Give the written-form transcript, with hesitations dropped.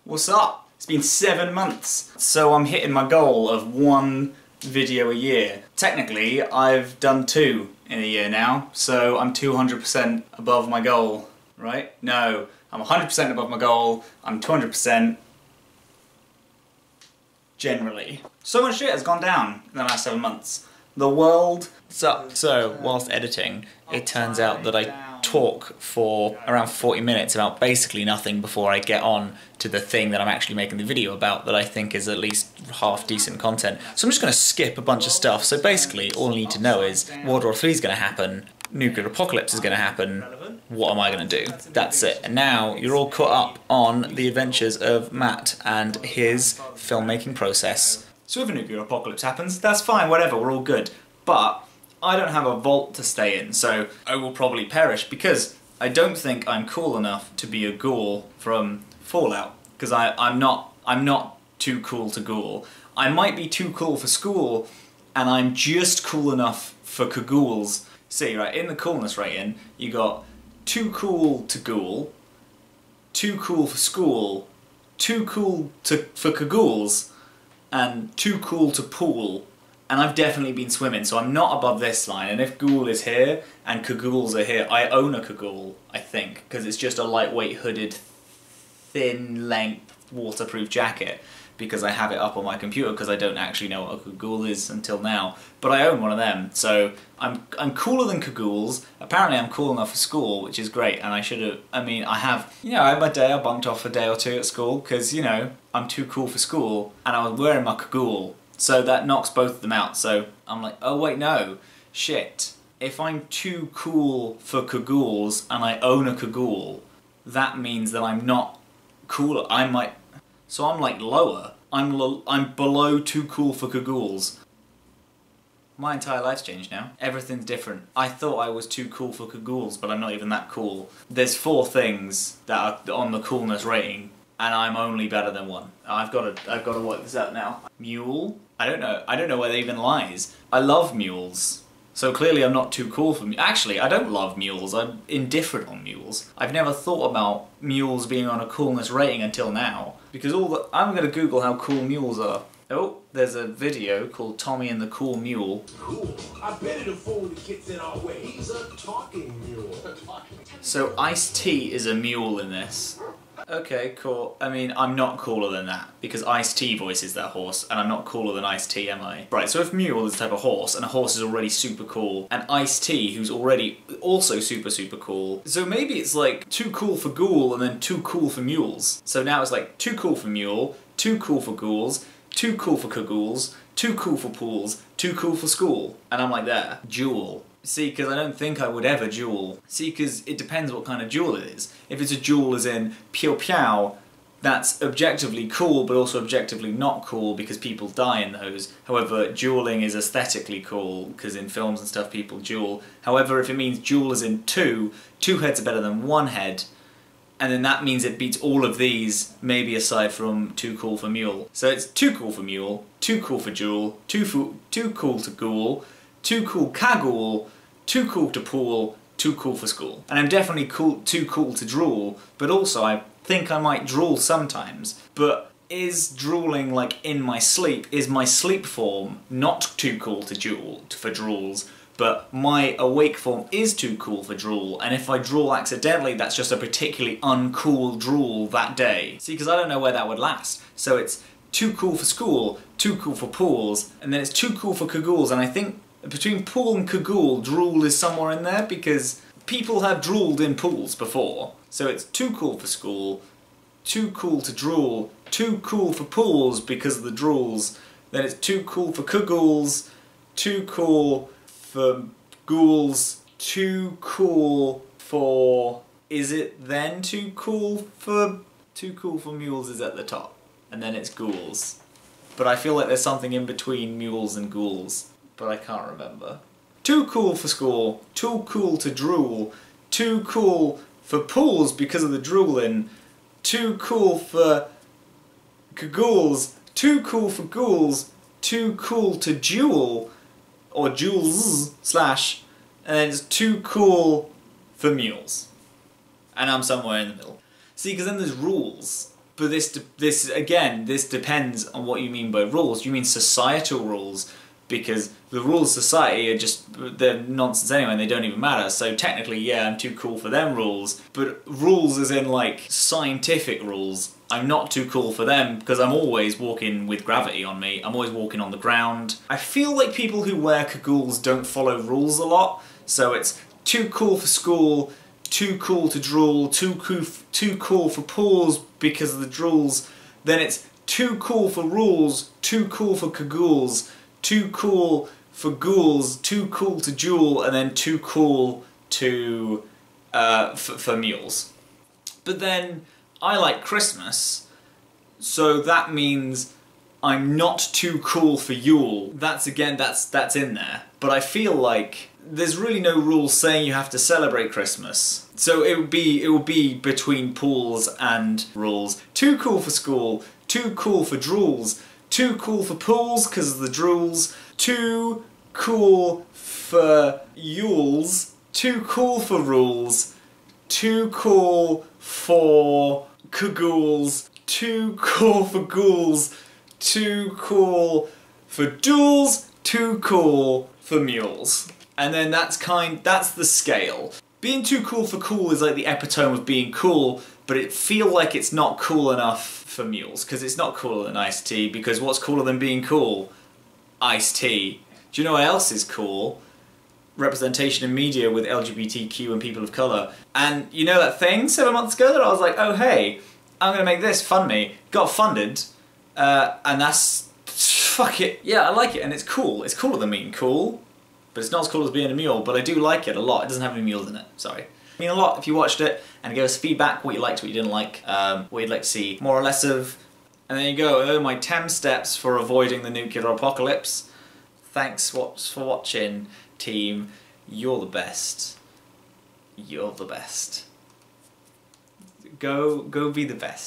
What's up? It's been 7 months, so I'm hitting my goal of 1 video a year. Technically, I've done 2 in a year now, so I'm 200% above my goal, right? No, I'm 100% above my goal, I'm 200% generally. So much shit has gone down in the last 7 months. The world sucked. So, whilst editing, it turns out that I talk for around 40 minutes about basically nothing before I get on to the thing that I'm actually making the video about that I think is at least half decent content. So I'm just going to skip a bunch of stuff. So basically all you need to know is World War III is going to happen, nuclear apocalypse is going to happen, what am I going to do? That's it. And now you're all caught up on the adventures of Matt and his filmmaking process. So if a nuclear apocalypse happens, that's fine, whatever, we're all good. But I don't have a vault to stay in, so I will probably perish because I don't think I'm cool enough to be a ghoul from Fallout. Because I'm not too cool to ghoul. I might be too cool for school, and I'm just cool enough for cagouls. See, right, in the coolness rating, you got too cool to ghoul, too cool for school, too cool for cagouls, and too cool to pool. And I've definitely been swimming, so I'm not above this line. And if ghoul is here and cagouls are here, I own a cagoule, I think, because it's just a lightweight hooded, thin length, waterproof jacket. Because I have it up on my computer, because I don't actually know what a cagoule is until now. But I own one of them, so I'm cooler than cagoules. Apparently I'm cool enough for school, which is great. And I should have, I have, I had my day, I bunked off a day or 2 at school, because, I'm too cool for school, and I was wearing my cagoule. So that knocks both of them out, so I'm like, oh wait, no, shit. If I'm too cool for cagoules and I own a cagoule, that means that I'm not cooler. So I'm like lower. I'm below too cool for cagoules. My entire life's changed now. Everything's different. I thought I was too cool for cagoules, but I'm not even that cool. There's 4 things that are on the coolness rating, and I'm only better than 1. I've got to work this out now. Mule? I don't know where that even lies. I love mules. So clearly I'm not too cool for mules. Actually, I don't love mules. I'm indifferent on mules. I've never thought about mules being on a coolness rating until now. Because I'm gonna Google how cool mules are. Oh, there's a video called Tommy and the Cool Mule. Cool. I bet it'll fool the kids in our way. He's a talking mule. So Ice-T is a mule in this. Okay, cool. I'm not cooler than that, because Ice-T voices that horse, and I'm not cooler than Ice-T, am I? Right, so if Mule is the type of horse, and a horse is already super cool, and Ice-T, who's already also super cool, so maybe it's like too cool for ghoul, and then too cool for mules. So now it's like too cool for mule, too cool for ghouls, too cool for cagoules, too cool for pools, too cool for school. And I'm like there. Jewel. See, because I don't think I would ever duel. See, because it depends what kind of duel it is. If it's a duel as in Piao Piao, that's objectively cool, but also objectively not cool because people die in those. However, dueling is aesthetically cool, because in films and stuff people duel. However, if it means duel as in 2 heads are better than 1 head, and then that means it beats all of these, maybe aside from too cool for mule. So it's too cool for mule, too cool for duel, too cool to ghoul, too cool cagoule, too cool to pool, too cool for school. And I'm definitely too cool to drool, but also I think I might drool sometimes. But is drooling like in my sleep, is my sleep form not too cool to for drools, but my awake form is too cool for drool, and if I drool accidentally, that's just a particularly uncool drool that day. See, because I don't know where that would last. So it's too cool for school, too cool for pools, and then it's too cool for cagoules, and I think between pool and cagoule, drool is somewhere in there, because people have drooled in pools before. So it's too cool for school, too cool to drool, too cool for pools because of the drools, then it's too cool for cagoules, too cool for ghouls, too cool for... Is it then too cool for... Too cool for mules is at the top, and then it's ghouls. But I feel like there's something in between mules and ghouls, but I can't remember. Too cool for school, too cool to drool, too cool for pools because of the drooling, too cool for cagoules, too cool for ghouls, too cool to duel, or jewels, slash, and then it's too cool for mules. And I'm somewhere in the middle. See, because then there's rules. But this again, this depends on what you mean by rules. You mean societal rules, because the rules of society are just, they're nonsense anyway and they don't even matter. So technically, yeah, I'm too cool for them rules. But rules as in like scientific rules, I'm not too cool for them because I'm always walking with gravity on me. I'm always walking on the ground. I feel like people who wear cagoules don't follow rules a lot. So it's too cool for school, too cool to drool, too cool for pools because of the drools. Then it's too cool for rules, too cool for cagoules, too cool for ghouls, too cool to jewel, and then too cool to for mules. But then I like Christmas, so that means I'm not too cool for Yule. That's in there. But I feel like there's really no rules saying you have to celebrate Christmas. So it would be between pools and rules. Too cool for school, too cool for drools, too cool for pools because of the drools, too cool for Yules, too cool for rules, too cool for cagoules, too cool for ghouls, too cool for duels, too cool for mules. And then that's the scale. Being too cool for cool is like the epitome of being cool, but it feels like it's not cool enough for mules, because it's not cooler than iced tea, because what's cooler than being cool? Iced tea. Do you know what else is cool? Representation in media with LGBTQ and people of colour. And you know that thing 7 months ago that I was like, oh hey, I'm gonna make this, fund me. Got funded, and that's, fuck it. Yeah, I like it, and it's cool. It's cooler than being cool, but it's not as cool as being a mule, but I do like it a lot. It doesn't have any mules in it, sorry. I mean a lot if you watched it, and give us feedback, what you liked, what you didn't like, what you'd like to see more or less of. And there you go, those are my 10 steps for avoiding the nuclear apocalypse. Thanks for watching, team. You're the best. You're the best. Go be the best.